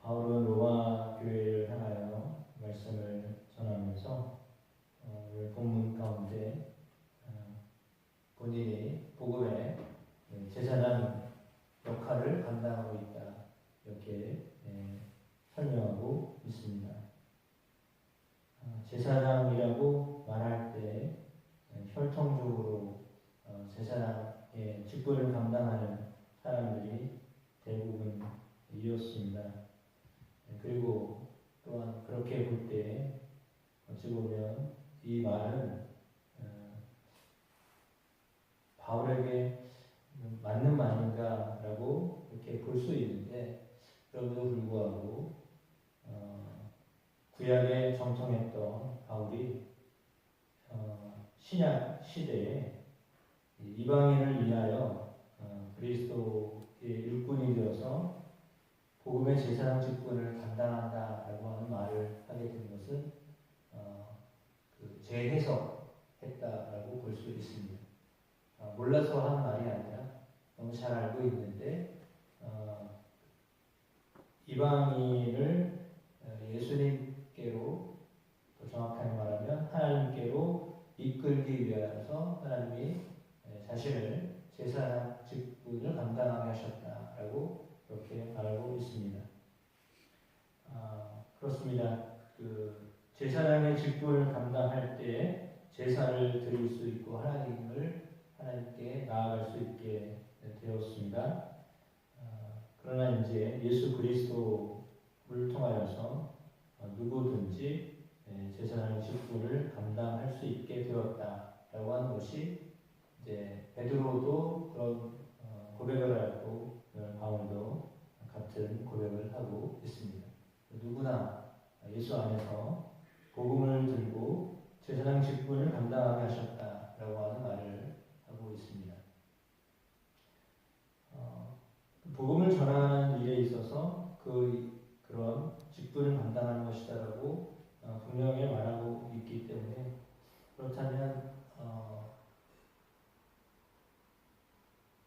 바울은 로마 교회를 향하여 말씀을 전하면서 오늘 본문 가운데 본인이 복음의 제사장 역할을 감당하고 있다, 이렇게 설명하고 있습니다. 제사장이라고 말할 때 혈통적으로 제사장의 직분을 감당하는 사람들이 대부분이었습니다. 그리고 또한 그렇게 볼 때 어찌 보면 이 말은 바울에게 맞는 말인가라고 이렇게 볼 수 있는데, 그럼에도 불구하고 구약에 정통했던 바울이 신약 시대에 이방인을 위하여 그리스도의 일꾼이 되어서 복음의 제사장 직분을 감당한다라고 하는 말을 하게 된 것은 재해석했다라고 볼 수 있습니다. 몰라서 하는 말이 아니라 너무 잘 알고 있는데 이방인을 예수님께로, 더 정확하게 말하면 하나님께로 이끌기 위하여서 하나님이 자신을 제사장 직분을 감당하게 하셨다라고 그렇게 말하고 있습니다. 그렇습니다. 제사장의 직분을 감당할 때 제사를 드릴 수 있고 하나님께 나아갈 수 있게 되었습니다. 그러나 이제 예수 그리스도를 통하여서 누구든지 제사장의 직분을 감당할 수 있게 되었다라고 하는 것이, 이제 베드로도 그런 고백을 하고 바울도 같은 고백을 하고 있습니다. 누구나 예수 안에서 복음을 들고 제사장 직분을 감당하게 하셨다라고 하는 말을 하고 있습니다. 복음을 전하는 일에 있어서 그런 직분을 감당하는 것이다라고 분명히 말하고 있기 때문에, 그렇다면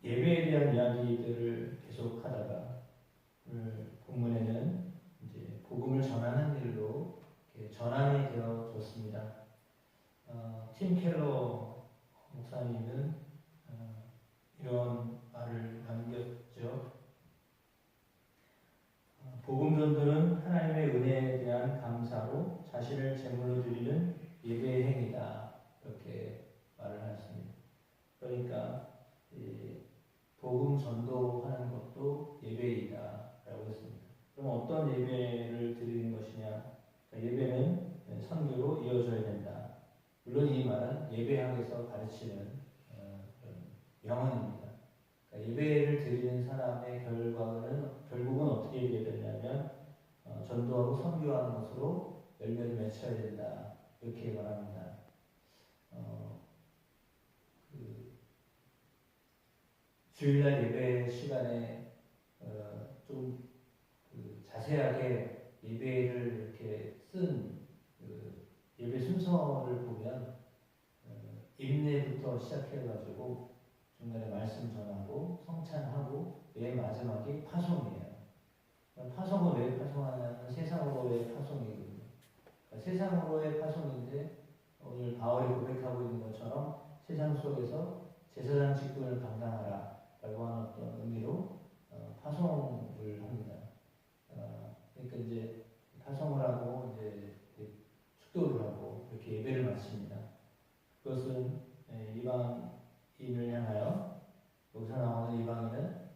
예배에 대한 이야기들을 계속 하다가 오늘 본문에는 이제 복음을 전하는 일로 전환이 되어졌습니다. 팀 켈러 목사님은 이런 말을 남겼죠. 복음 전도는 하나님의 은혜에 대한 감사로 자신을 제물로 드리는 예배의 행위다, 이렇게 말을 하셨습니다. 그러니까 복음 전도하는 것도 예배이다라고 했습니다. 그럼 어떤 예배를 드리는 것이냐? 예배는 선교로 이어져야 된다. 물론 이 말은 예배학에서 가르치는 명언입니다. 그러니까 예배를 드리는 사람의 결국은 어떻게 되게 되냐면 전도하고 선교하는 것으로 열매를 맺혀야 된다, 이렇게 말합니다. 주일날 예배 시간에 좀 자세하게 예배를 이렇게 쓴 예배 순서를 보면 임례부터 시작해가지고 중간에 말씀 전하고 성찬하고 맨 마지막이 파송이에요. 파송은 왜 파송하냐면 세상으로의 파송이거든요. 그러니까 세상으로의 파송인데, 오늘 바울이 고백하고 있는 것처럼 세상 속에서 제사장 직분을 감당하라 라고 하는 어떤 의미로 파송을 합니다. 그러니까 이제 파송을 하고 이제 축도를 하고 이렇게 예배를 마칩니다. 그것은 이방인을 향하여, 여기서 나오는 이방인은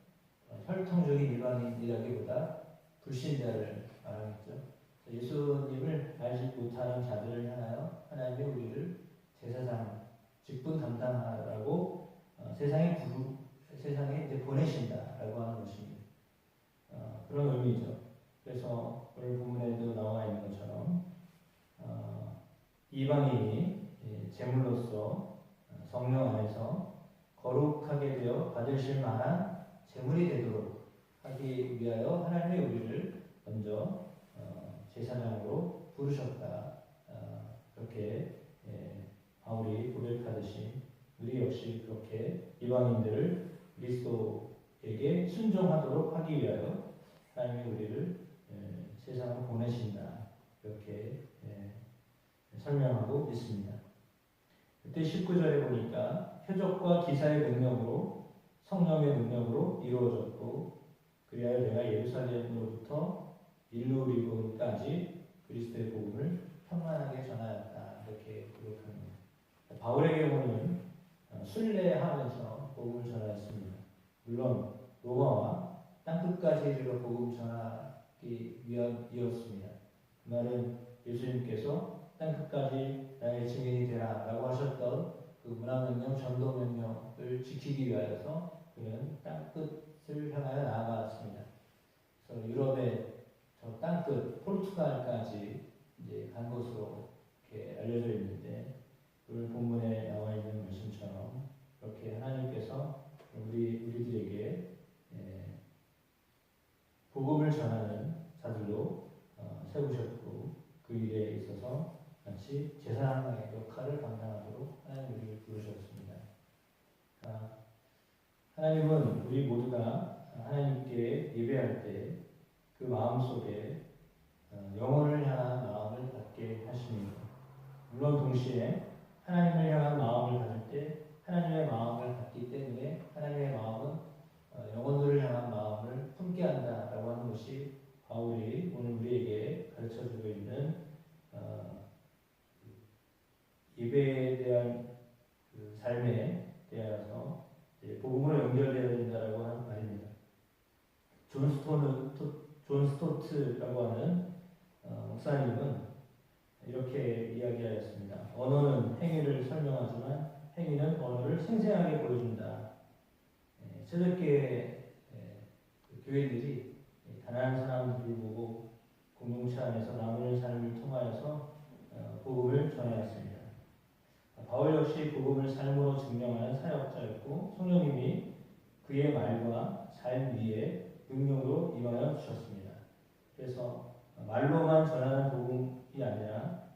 혈통적인 이방인이라기보다 불신자를 말하겠죠. 예수님을 알지 못하는 자들을 향하여 하나님이 우리를 제사장 직분 감당하라고 세상에 이제 보내신다라고 하는 것입니다. 그런 의미죠. 그래서 오늘 본문에도 나와 있는 것처럼 이방인이 제물로서 성령 안에서 거룩하게 되어 받으실 만한 제물이 되도록 하기 위하여 하나님이 우리를 먼저 제사장으로 부르셨다. 그렇게 바울이 고백하듯이 우리 역시 그렇게 이방인들을 그리스도에게 순종하도록 하기 위하여 하나님이 우리를 그때 19절에 보니까 표적과 기사의 능력으로 성령의 능력으로 이루어졌고 그리하여 내가 예루살렘으로부터 일루리온까지 그리스도의 복음을 평안하게 전하였다. 이렇게 기록합니다. 바울의 경우는 순례하면서 복음을 전하였습니다. 물론 로마와 땅끝까지 이르러 복음 전하기 위함이었습니다. 그 말은 예수님께서 땅끝까지 나의 증인이 되라 라고 하셨던 그 문화명령, 전도명령을 지키기 위하여서 그는 땅끝을 향하여 나아갔습니다. 그래서 유럽의 저 땅끝 포르투갈까지 이제 간 것으로 이렇게 알려져 있는데 오늘 본문에 나와 있는 말씀처럼 그렇게 하나님께서 우리들에게 복음을 전하는 자들로 세우셨고 그 일에 있어서 마치 제사장의 역할을 감당하도록 하나님 우리를 부르셨습니다. 하나님은 우리 모두가 하나님께 예배할 때 그 마음속에 영혼을 향한 마음을 갖게 하십니다. 물론 동시에 하나님을 향한 마음을 가질 때 하나님의 마음을 갖기 때문에 하나님의 마음은 영혼들을 향한 마음을 품게 한다라고 하는 것이 바울이 오늘 우리에게 가르쳐주고 있는 예배에 대한 그 삶에 대해서 복음으로 연결되어야 된다라고 하는 말입니다. 존 스토트라고 하는 목사님은 이렇게 이야기하였습니다. 언어는 행위를 설명하지만 행위는 언어를 생생하게 보여준다. 새벽교회 교회들이 가난한 사람들을 보고 공동체 안에서 나누는 삶을 통하여서 복음을 전하였습니다. 바울 역시 복음을 삶으로 증명하는 사역자였고 성령님이 그의 말과 삶 위에 능력으로 임하여 주셨습니다. 그래서 말로만 전하는 복음이 아니라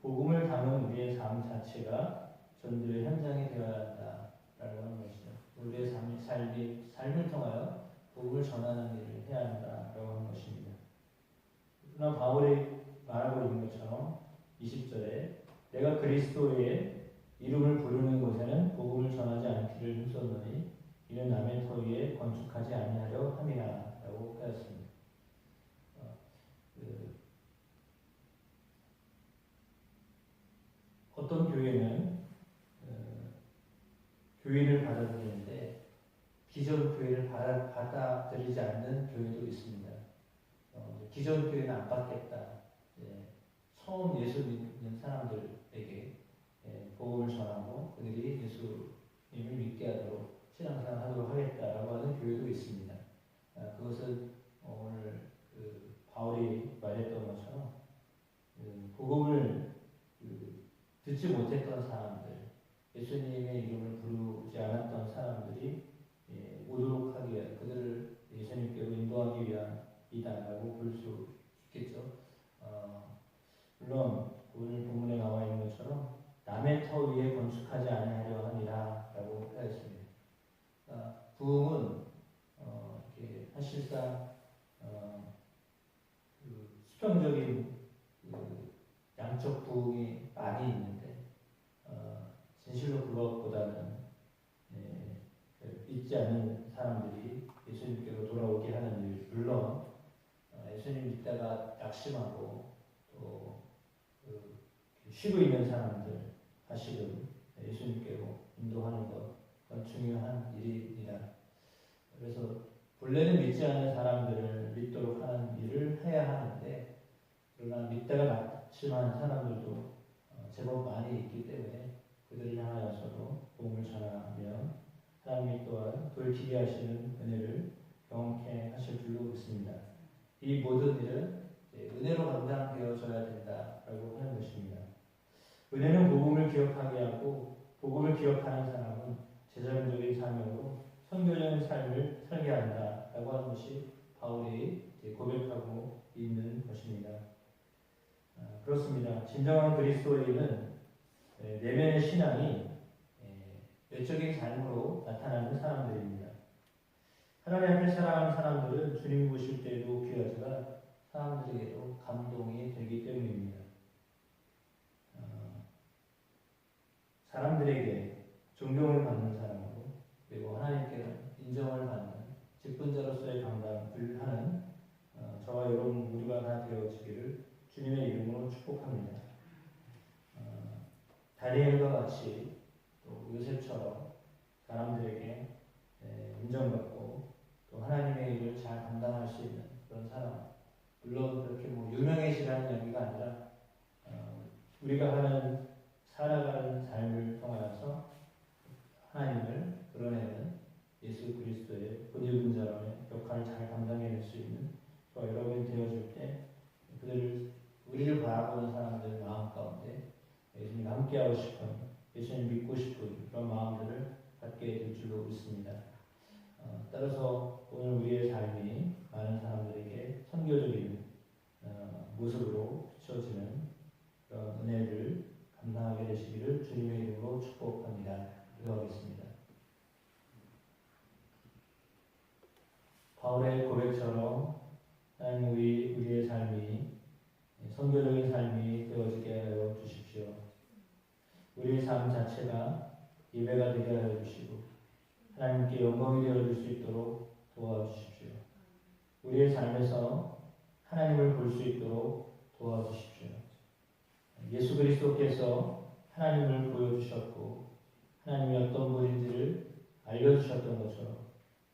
복음을 담은 우리의 삶 자체가 전도의 현장이 되어야 한다라고 하는 것이죠. 우리의 삶을 통하여 복음을 전하는 일을 해야 한다라고 하는 것입니다. 그러나 바울이 말하고 있는 것처럼 20절에 내가 그리스도의 이름을 부르는 곳에는 복음을 전하지 않기를 힘썼노니 이는 남의 터 위에 건축하지 아니하려 함이라 라고 하였습니다. 어떤 교회는 교회를 받아들이는데 기존 교회를 받아들이지 않는 교회도 있습니다. 기존 교회는 안 받겠다. 처음 예수 믿는 사람들에게 복음을 전하고 그들이 예수님을 믿게 하도록 신앙생활 하도록 하겠다라고 하는 교회도 있습니다. 그것은 오늘 바울이 말했던 것처럼 복음을 듣지 못했던 사람들, 예수님의 이름을 부르지 않았던 사람들이 오도록 하기 위한 그들을 예수님께로 인도하기 위함이다라고 볼 수 있겠죠. 물론 오늘 본문에 나와 있는 것처럼 남의 터 위에 건축하지 아니하려 함이라라고 하였습니다. 부흥은 이렇게 사실상 수평적인 양적 부흥이 많이 있는데 진실로 그것보다는 믿지 않는 사람들이 예수님께로 돌아오게 하는 일, 물론 예수님 믿다가 낙심하고 또 쉬고 있는 사람들 다시금 예수님께로 인도하는 것, 그건 중요한 일입니다. 그래서 본래는 믿지 않는 사람들을 믿도록 하는 일을 해야 하는데 그러나 믿다가 낙심한 사람들도 제법 많이 있기 때문에 그들을 향하여서도 복음을 전하면 하나님이 또한 돌이키게 하시는 은혜를 경험케 하실 줄로 믿습니다. 이 모든 일은 은혜로 감당되어져야 된다라고 하는 것입니다. 은혜는 복음을 기억하게 하고 복음을 기억하는 사람은 제자적인 사명으로 선교적인 삶을 살게 한다라고 하는 것이 바울이 고백하고 있는 것입니다. 그렇습니다. 진정한 그리스도인은 내면의 신앙이 외적인 삶으로 나타나는 사람들입니다. 하나님 앞에 살아가는 사람들은 주님 보실 때에도 귀하지만 사람들에게도 감동이 되기 때문입니다. 사람들에게 존경을 받는 사람으로 그리고 하나님께 인정을 받는 직분자로서의 감당을 하는 저와 여러분 우리가 다 되어지기를 주님의 이름으로 축복합니다. 다니엘과 같이 또 요셉처럼 사람들에게 인정받고 또 하나님의 일을 잘 감당할 수 있는 그런 사람. 물론 그렇게 유명해지라는 얘기가 아니라 우리가 하는 살아가는 삶을 통하여서 하나님을 드러내는 예수 그리스도의 본유분자로의 역할을 잘 감당해낼 수 있는 저와 여러분이 되어줄 때 우리를 바라보는 사람들 마음 가운데 예수님 함께하고 싶은, 예수님 믿고 싶은 그런 마음들을 갖게 될 줄로 믿습니다. 따라서 오늘 우리의 삶이 많은 사람들에게 선교적인 모습으로 비춰지는 그런 은혜를 감당하게 되시기를 주님의 이름으로 축복합니다. 기도하겠습니다. 바울의 고백처럼 하나님 우리의 삶이 선교적인 삶이 되어지게 하여 주십시오. 우리의 삶 자체가 예배가 되게 하여 주시고 하나님께 영광이 되어줄 수 있도록 도와주십시오. 우리의 삶에서 하나님을 볼 수 있도록 도와주십시오. 예수 그리스도께서 하나님을 보여주셨고 하나님이 어떤 분인지를 알려주셨던 것처럼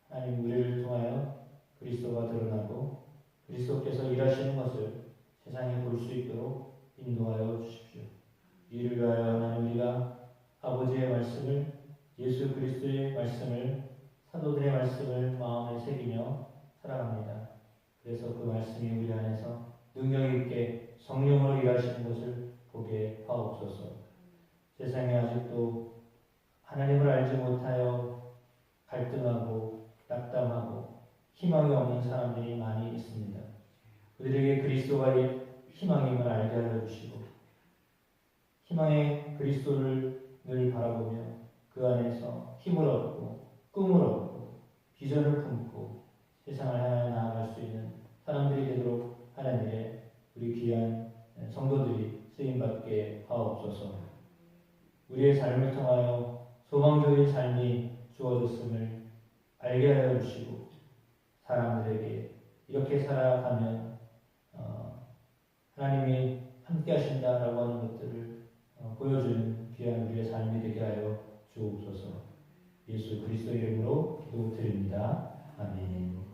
하나님 우리를 통하여 그리스도가 드러나고 그리스도께서 일하시는 것을 세상에 볼 수 있도록 인도하여 주십시오. 이를 위하여 하나님 우리가 아버지의 말씀을 예수 그리스도의 말씀을 사도들의 말씀을 마음에 새기며 살아갑니다. 그래서 그 말씀이 우리 안에서 능력 있게 성령으로 일하시는 것을 보게 하옵소서. 세상에 아직도 하나님을 알지 못하여 갈등하고 낙담하고 희망이 없는 사람들이 많이 있습니다. 그들에게 그리스도가 희망임을 알게 하여 주시고 희망의 그리스도를 늘 바라보며 그 안에서 힘을 얻고 꿈을 얻고 비전을 품고 세상을 향해 나아갈 수 있는 사람들이 되도록 하는 일에 우리 귀한 성도들이 쓰임받게 하옵소서. 우리의 삶을 통하여 소망적인 삶이 주어졌음을 알게 하여 주시고 사람들에게 이렇게 살아가면 하나님이 함께 하신다라고 하는 것들을 보여주는 귀한 우리의 삶이 되게 하여 주옵소서. 예수 그리스도 이름으로 기도드립니다. 아멘.